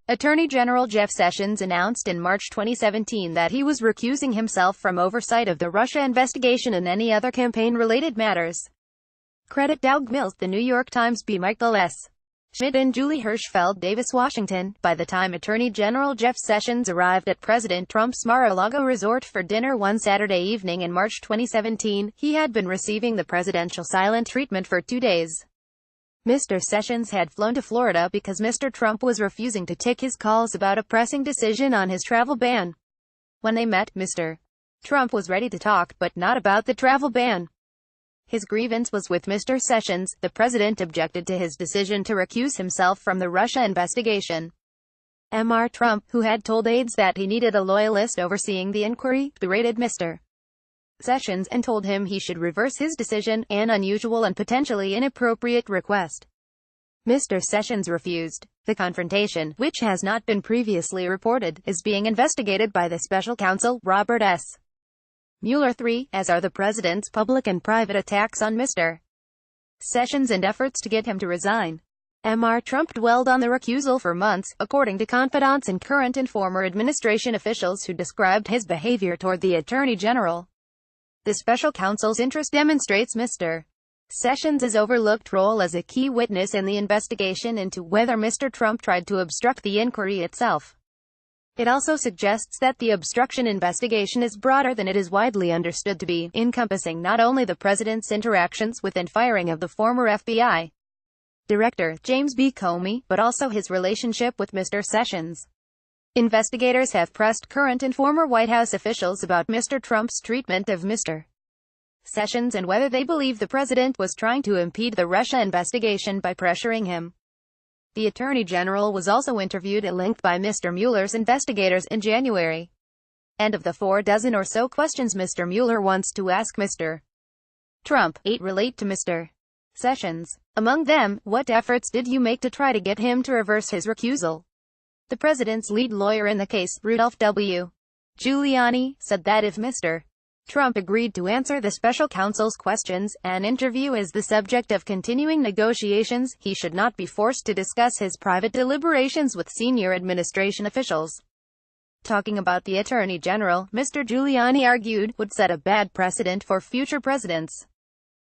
Attorney General Jeff Sessions announced in March 2017 that he was recusing himself from oversight of the Russia investigation and any other campaign-related matters. Credit Doug Mills, The New York Times. B. Michael S. Schmidt and Julie Hirschfeld, Davis, Washington. By the time Attorney General Jeff Sessions arrived at President Trump's Mar-a-Lago resort for dinner one Saturday evening in March 2017, he had been receiving the presidential silent treatment for 2 days. Mr. Sessions had flown to Florida because Mr. Trump was refusing to take his calls about a pressing decision on his travel ban. When they met, Mr. Trump was ready to talk, but not about the travel ban. His grievance was with Mr. Sessions. The president objected to his decision to recuse himself from the Russia investigation. Mr. Trump, who had told aides that he needed a loyalist overseeing the inquiry, berated Mr. Sessions and told him he should reverse his decision, an unusual and potentially inappropriate request. Mr. Sessions refused. The confrontation, which has not been previously reported, is being investigated by the special counsel, Robert S. Mueller III, as are the president's public and private attacks on Mr. Sessions and efforts to get him to resign. Mr. Trump dwelled on the recusal for months, according to confidants and current and former administration officials who described his behavior toward the Attorney General. The special counsel's interest demonstrates Mr. Sessions' overlooked role as a key witness in the investigation into whether Mr. Trump tried to obstruct the inquiry itself. It also suggests that the obstruction investigation is broader than it is widely understood to be, encompassing not only the president's interactions with and firing of the former FBI Director, James B. Comey, but also his relationship with Mr. Sessions. Investigators have pressed current and former White House officials about Mr. Trump's treatment of Mr. Sessions and whether they believe the president was trying to impede the Russia investigation by pressuring him. The Attorney General was also interviewed at length by Mr. Mueller's investigators in January. And of the 4 dozen or so questions Mr. Mueller wants to ask Mr. Trump, 8 relate to Mr. Sessions. Among them, what efforts did you make to try to get him to reverse his recusal? The president's lead lawyer in the case, Rudolph W. Giuliani, said that if Mr. Trump agreed to answer the special counsel's questions, an interview is the subject of continuing negotiations, he should not be forced to discuss his private deliberations with senior administration officials. Talking about the Attorney General, Mr. Giuliani argued, would set a bad precedent for future presidents.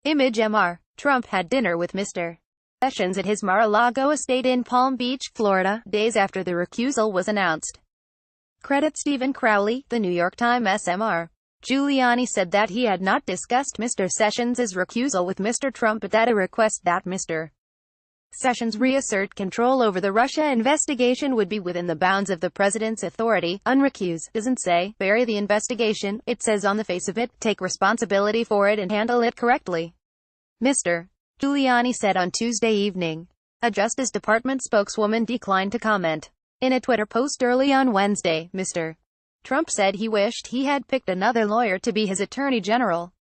Image Mr. Trump had dinner with Mr. Sessions at his Mar-a-Lago estate in Palm Beach, Florida, days after the recusal was announced. Credit Stephen Crowley, The New York Times. Mr. Giuliani said that he had not discussed Mr. Sessions' recusal with Mr. Trump but that a request that Mr. Sessions reassert control over the Russia investigation would be within the bounds of the president's authority. Unrecuse doesn't say, bury the investigation, it says on the face of it, take responsibility for it and handle it correctly. Mr. Giuliani said on Tuesday evening. A Justice Department spokeswoman declined to comment. In a Twitter post early on Wednesday, Mr. Trump said he wished he had picked another lawyer to be his attorney general.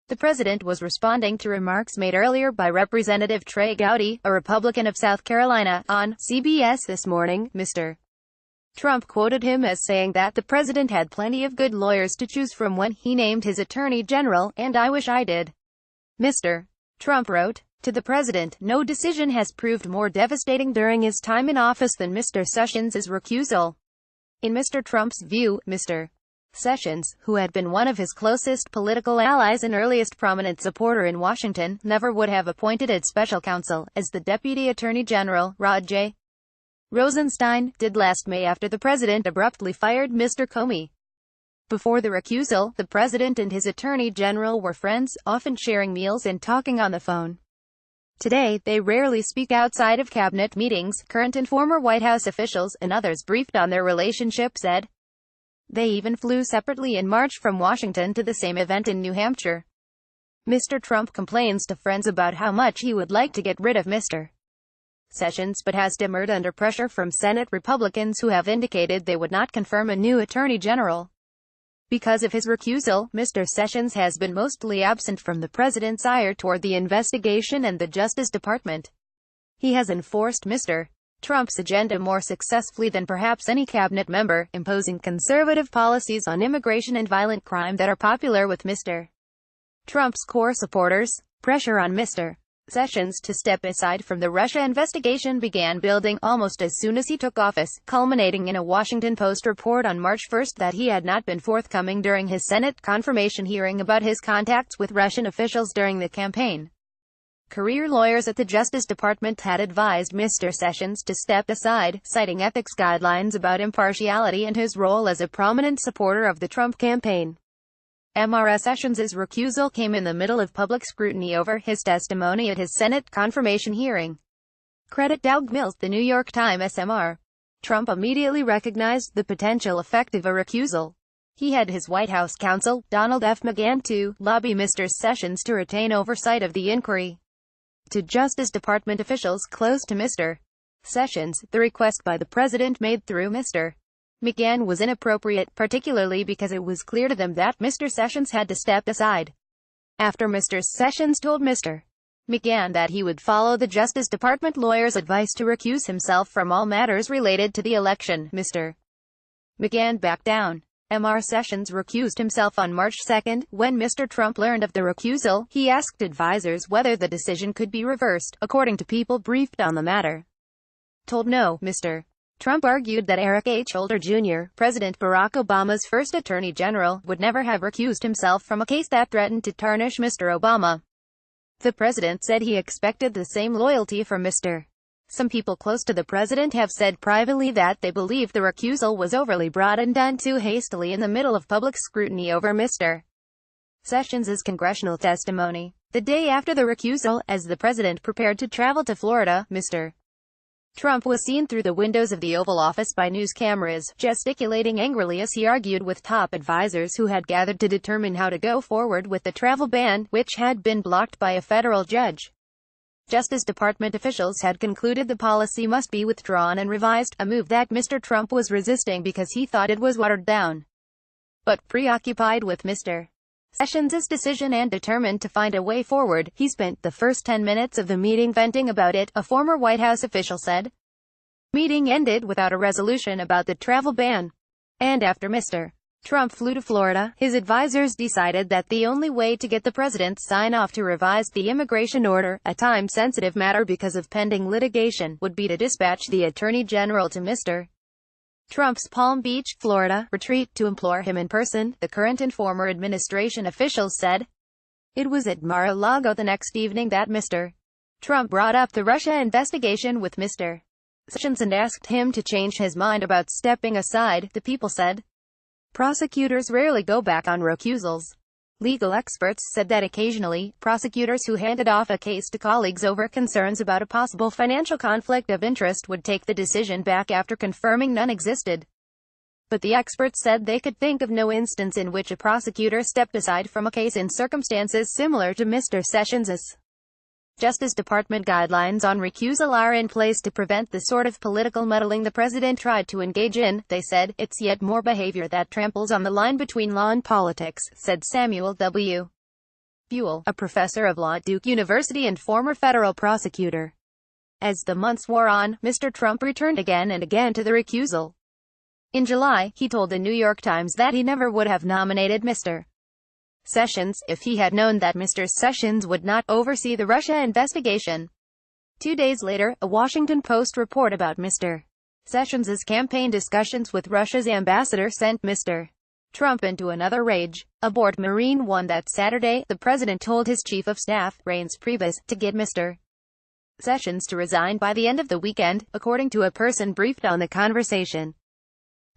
The president was responding to remarks made earlier by Representative Trey Gowdy, a Republican of South Carolina, on CBS This Morning. Mr. Trump quoted him as saying that the president had plenty of good lawyers to choose from when he named his attorney general, and I wish I did. Mr. Trump wrote to the president, no decision has proved more devastating during his time in office than Mr. Sessions' recusal. In Mr. Trump's view, Mr. Sessions, who had been one of his closest political allies and earliest prominent supporter in Washington, never would have appointed its special counsel, as the Deputy Attorney General, Rod J. Rosenstein, did last May after the president abruptly fired Mr. Comey. Before the recusal, the president and his attorney general were friends, often sharing meals and talking on the phone. Today, they rarely speak outside of cabinet meetings, current and former White House officials and others briefed on their relationship said. They even flew separately in March from Washington to the same event in New Hampshire. Mr. Trump complains to friends about how much he would like to get rid of Mr. Sessions but has demurred under pressure from Senate Republicans who have indicated they would not confirm a new attorney general. Because of his recusal, Mr. Sessions has been mostly absent from the president's ire toward the investigation and the Justice Department. He has enforced Mr. Trump's agenda more successfully than perhaps any cabinet member, imposing conservative policies on immigration and violent crime that are popular with Mr. Trump's core supporters. Pressure on Mr. Sessions to step aside from the Russia investigation began building almost as soon as he took office, culminating in a Washington Post report on March 1 that he had not been forthcoming during his Senate confirmation hearing about his contacts with Russian officials during the campaign. Career lawyers at the Justice Department had advised Mr. Sessions to step aside, citing ethics guidelines about impartiality and his role as a prominent supporter of the Trump campaign. Mr. Sessions' recusal came in the middle of public scrutiny over his testimony at his Senate confirmation hearing. Credit Doug Mills, The New York Times. Mr. Trump immediately recognized the potential effect of a recusal. He had his White House counsel, Donald F. McGahn, to lobby Mr. Sessions to retain oversight of the inquiry. To Justice Department officials close to Mr. Sessions, the request by the president made through Mr. McGahn was inappropriate, particularly because it was clear to them that Mr. Sessions had to step aside. After Mr. Sessions told Mr. McGahn that he would follow the Justice Department lawyer's advice to recuse himself from all matters related to the election, Mr. McGahn backed down. Mr. Sessions recused himself on March 2. When Mr. Trump learned of the recusal, he asked advisors whether the decision could be reversed, according to people briefed on the matter. Told no, Mr. Trump argued that Eric H. Holder Jr., President Barack Obama's first Attorney General, would never have recused himself from a case that threatened to tarnish Mr. Obama. The president said he expected the same loyalty from Mr. Some people close to the president have said privately that they believe the recusal was overly broad and done too hastily in the middle of public scrutiny over Mr. Sessions' congressional testimony. The day after the recusal, as the president prepared to travel to Florida, Mr. Trump was seen through the windows of the Oval Office by news cameras, gesticulating angrily as he argued with top advisors who had gathered to determine how to go forward with the travel ban, which had been blocked by a federal judge. Justice Department officials had concluded the policy must be withdrawn and revised, a move that Mr. Trump was resisting because he thought it was watered down. But preoccupied with Mr. Sessions' decision and determined to find a way forward, he spent the first 10 minutes of the meeting venting about it, a former White House official said. Meeting ended without a resolution about the travel ban. And after Mr. Trump flew to Florida, his advisors decided that the only way to get the president's sign-off to revise the immigration order, a time-sensitive matter because of pending litigation, would be to dispatch the Attorney General to Mr. Trump's Palm Beach, Florida, retreat to implore him in person, the current and former administration officials said. It was at Mar-a-Lago the next evening that Mr. Trump brought up the Russia investigation with Mr. Sessions and asked him to change his mind about stepping aside, the people said. Prosecutors rarely go back on recusals. Legal experts said that occasionally, prosecutors who handed off a case to colleagues over concerns about a possible financial conflict of interest would take the decision back after confirming none existed. But the experts said they could think of no instance in which a prosecutor stepped aside from a case in circumstances similar to Mr. Sessions'. Justice Department guidelines on recusal are in place to prevent the sort of political muddling the president tried to engage in, they said. It's yet more behavior that tramples on the line between law and politics, said Samuel W. Buell, a professor of law at Duke University and former federal prosecutor. As the months wore on, Mr. Trump returned again and again to the recusal. In July, he told the New York Times that he never would have nominated Mr. Sessions, if he had known that Mr. Sessions would not oversee the Russia investigation. 2 days later, a Washington Post report about Mr. Sessions' campaign discussions with Russia's ambassador sent Mr. Trump into another rage. Aboard Marine One that Saturday, the president told his chief of staff, Reince Priebus, to get Mr. Sessions to resign by the end of the weekend, according to a person briefed on the conversation.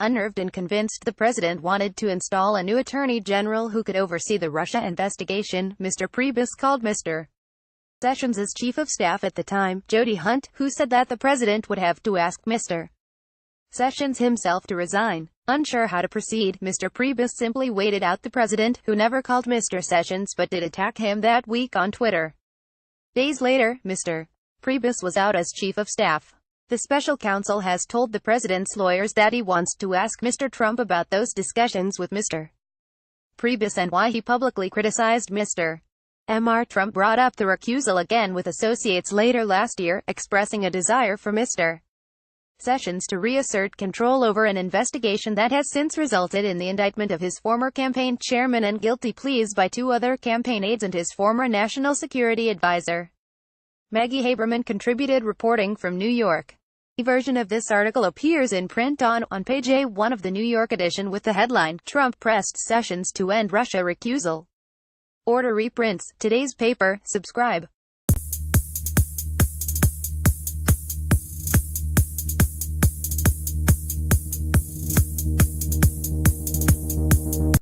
Unnerved and convinced the president wanted to install a new attorney general who could oversee the Russia investigation, Mr. Priebus called Mr. Sessions' chief of staff at the time, Jody Hunt, who said that the president would have to ask Mr. Sessions himself to resign. Unsure how to proceed, Mr. Priebus simply waited out the president, who never called Mr. Sessions but did attack him that week on Twitter. Days later, Mr. Priebus was out as chief of staff. The special counsel has told the president's lawyers that he wants to ask Mr. Trump about those discussions with Mr. Priebus and why he publicly criticized Mr. Trump brought up the recusal again with associates later last year, expressing a desire for Mr. Sessions to reassert control over an investigation that has since resulted in the indictment of his former campaign chairman and guilty pleas by 2 other campaign aides and his former national security advisor. Maggie Haberman contributed reporting from New York. A version of this article appears in print on page A1 of the New York edition with the headline, Trump pressed Sessions to end Russia recusal. Order reprints. Today's paper. Subscribe.